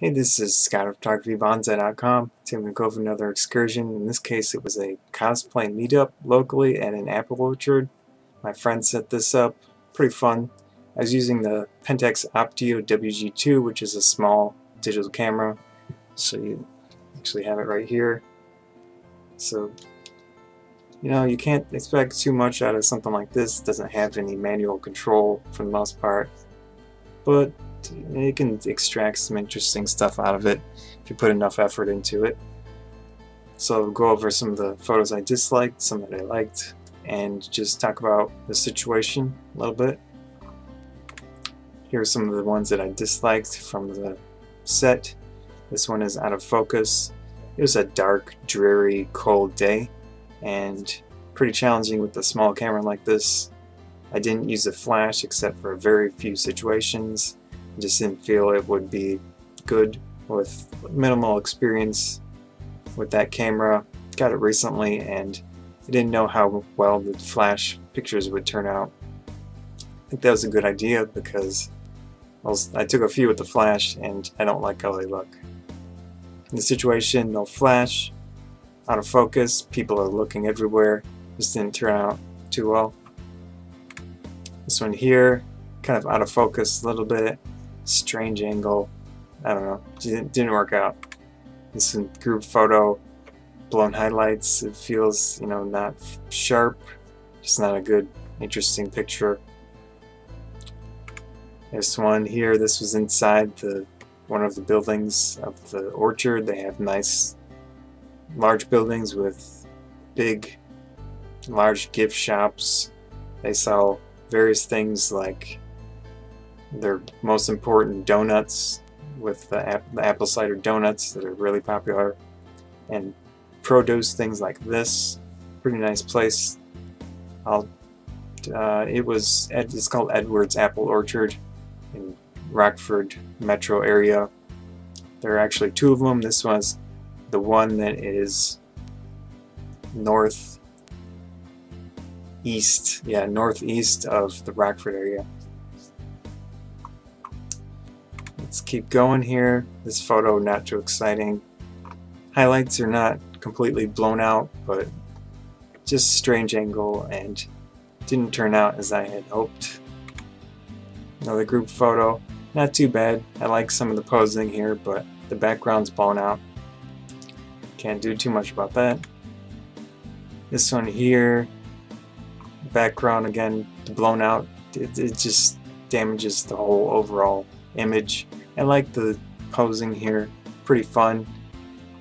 Hey, this is Scott of Photography, Banzai.com. Today I'm going to go over another excursion. In this case, it was a cosplay meetup locally at an apple orchard. My friend set this up. Pretty fun. I was using the Pentax Optio WG-2, which is a small digital camera. So you actually have it right here. So, you can't expect too much out of something like this. It doesn't have any manual control for the most part. But you can extract some interesting stuff out of it if you put enough effort into it. So I'll go over some of the photos I disliked, some that I liked, and just talk about the situation a little bit. Here are some of the ones that I disliked from the set. This one is out of focus. It was a dark, dreary, cold day and pretty challenging with a small camera like this. I didn't use a flash except for very few situations. I just didn't feel it would be good with minimal experience with that camera. Got it recently and I didn't know how well the flash pictures would turn out. I think that was a good idea because I took a few with the flash and I don't like how they look. In the situation, no flash, out of focus, people are looking everywhere. This didn't turn out too well. This one here, kind of out of focus a little bit, strange angle, I don't know, didn't work out. This one, group photo, blown highlights, it feels, not sharp, just not a good, interesting picture. This one here, this was inside one of the buildings of the orchard. They have nice, large buildings with big, large gift shops. They sell various things like their most important donuts with the apple cider donuts that are really popular, and produce, things like this. Pretty nice place. It's called Edwards Apple Orchard in Rockford metro area. There are actually two of them. This was the one that is northeast of the Rockford area. Let's keep going here. This photo, not too exciting. Highlights are not completely blown out, but just strange angle and didn't turn out as I had hoped. Another group photo, not too bad. I like some of the posing here, but the background's blown out. Can't do too much about that. This one here, background again blown out. It just damages the whole overall image. I like the posing here, pretty fun.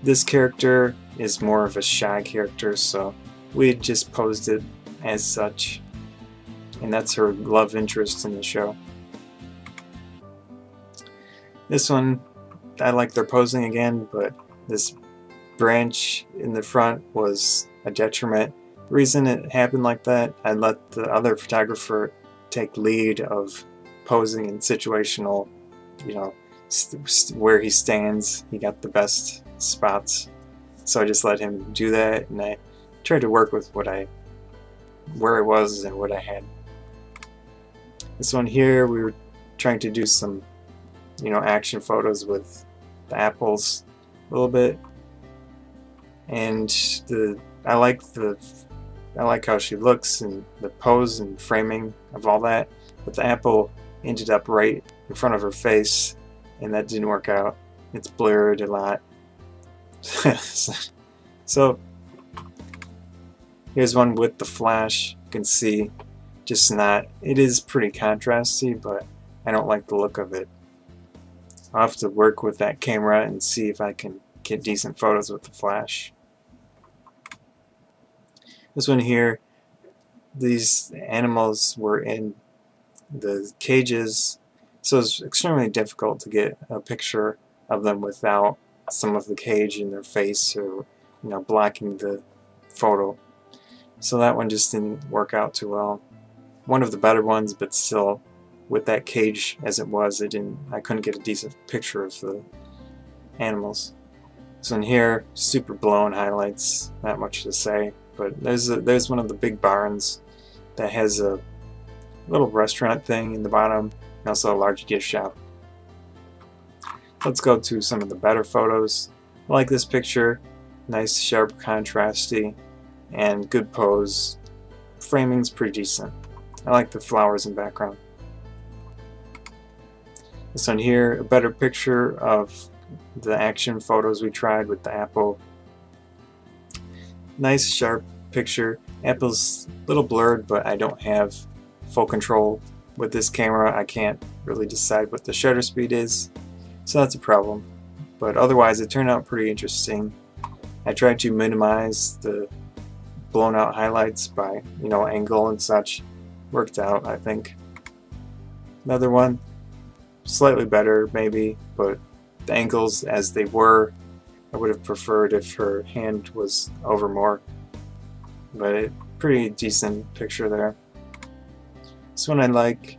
This character is more of a shy character, so we just posed it as such, and that's her love interest in the show. This one, I like their posing again, but this branch in the front was a detriment. The reason it happened like that, I let the other photographer take lead of posing in situational, where he stands. He got the best spots, so I just let him do that, and I tried to work with where I was and what I had. This one here, we were trying to do some, action photos with the apples a little bit, and I like how she looks and the pose and framing of all that, but the apple ended up right in front of her face and that didn't work out. It's blurred a lot. So here's one with the flash. You can see it is pretty contrasty, but I don't like the look of it. I'll have to work with that camera and see if I can get decent photos with the flash. This one here, these animals were in the cages, so it's extremely difficult to get a picture of them without some of the cage in their face or blocking the photo. So that one just didn't work out too well. One of the better ones, but still, with that cage as it was, I couldn't get a decent picture of the animals. So in here, super blown highlights, not much to say. But there's one of the big barns that has a little restaurant thing in the bottom, and also a large gift shop. let's go to some of the better photos. I like this picture. Nice, sharp, contrasty, and good pose. Framing's pretty decent. I like the flowers in background. This one here, a better picture of the action photos we tried with the Apple. Nice, sharp picture. Apple's a little blurred, but I don't have full control with this camera. I can't really decide what the shutter speed is, so that's a problem. But otherwise, it turned out pretty interesting. I tried to minimize the blown out highlights by, angle and such. Worked out, I think. Another one, slightly better maybe, but the angles as they were, I would have preferred if her hand was over more. But pretty decent picture there. This one I like.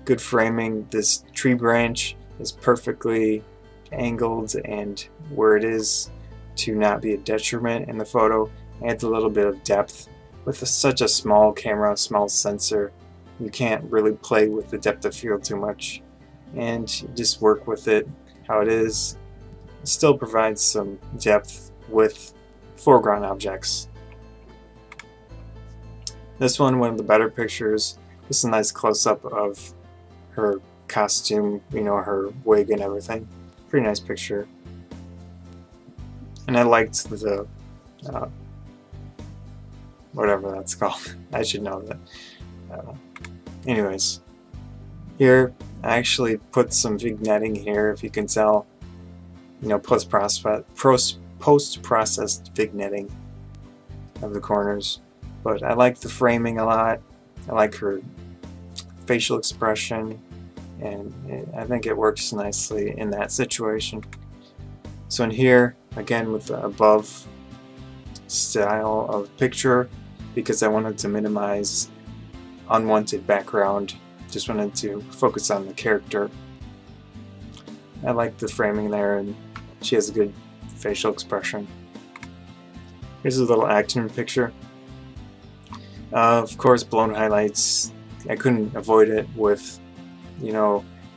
Good framing. This tree branch is perfectly angled and where it is to not be a detriment in the photo. Adds a little bit of depth. With such a small camera, small sensor, you can't really play with the depth of field too much, and just work with it how it is. It still provides some depth with foreground objects. This one of the better pictures. Just a nice close-up of her costume, her wig and everything. Pretty nice picture. And I liked the whatever that's called. I should know that. Anyways, here I actually put some vignetting here, if you can tell. Post-processed vignetting of the corners. But I like the framing a lot. I like her facial expression, and I think it works nicely in that situation. So in here, again with the above style of picture, because I wanted to minimize unwanted background, just wanted to focus on the character. I like the framing there, and she has a good facial expression. Here's a little action picture. Of course, blown highlights. I couldn't avoid it with,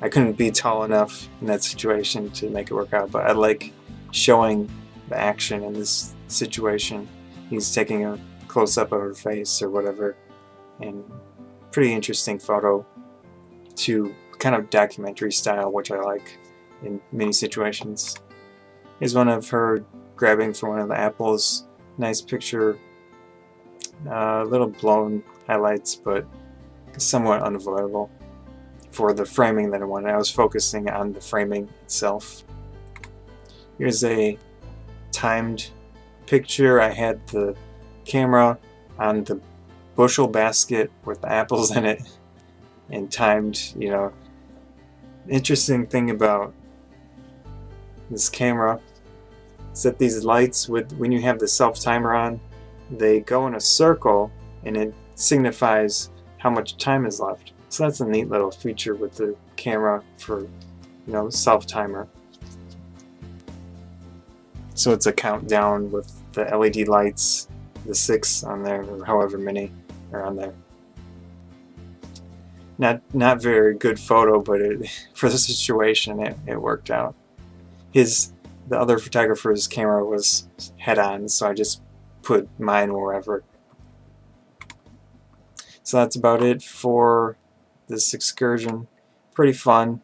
I couldn't be tall enough in that situation to make it work out, but I like showing the action in this situation. He's taking a close-up of her face or whatever, and pretty interesting photo to kind of documentary style, which I like in many situations. Here's one of her grabbing for one of the apples. Nice picture. A little blown highlights, but somewhat unavoidable for the framing that I wanted. I was focusing on the framing itself. Here's a timed picture. I had the camera on the bushel basket with the apples in it and timed, Interesting thing about this camera is that these lights, when you have the self-timer on, they go in a circle and it signifies how much time is left. So that's a neat little feature with the camera for, self-timer. So it's a countdown with the LED lights, the 6 on there, or however many are on there. Not very good photo, but for the situation it worked out. The other photographer's camera was head-on, so I just put mine wherever. So that's about it for this excursion. Pretty fun.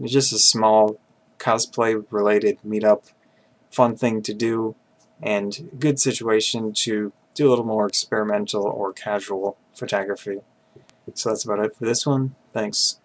It's just a small cosplay related meetup. Fun thing to do, and good situation to do a little more experimental or casual photography. So that's about it for this one. Thanks.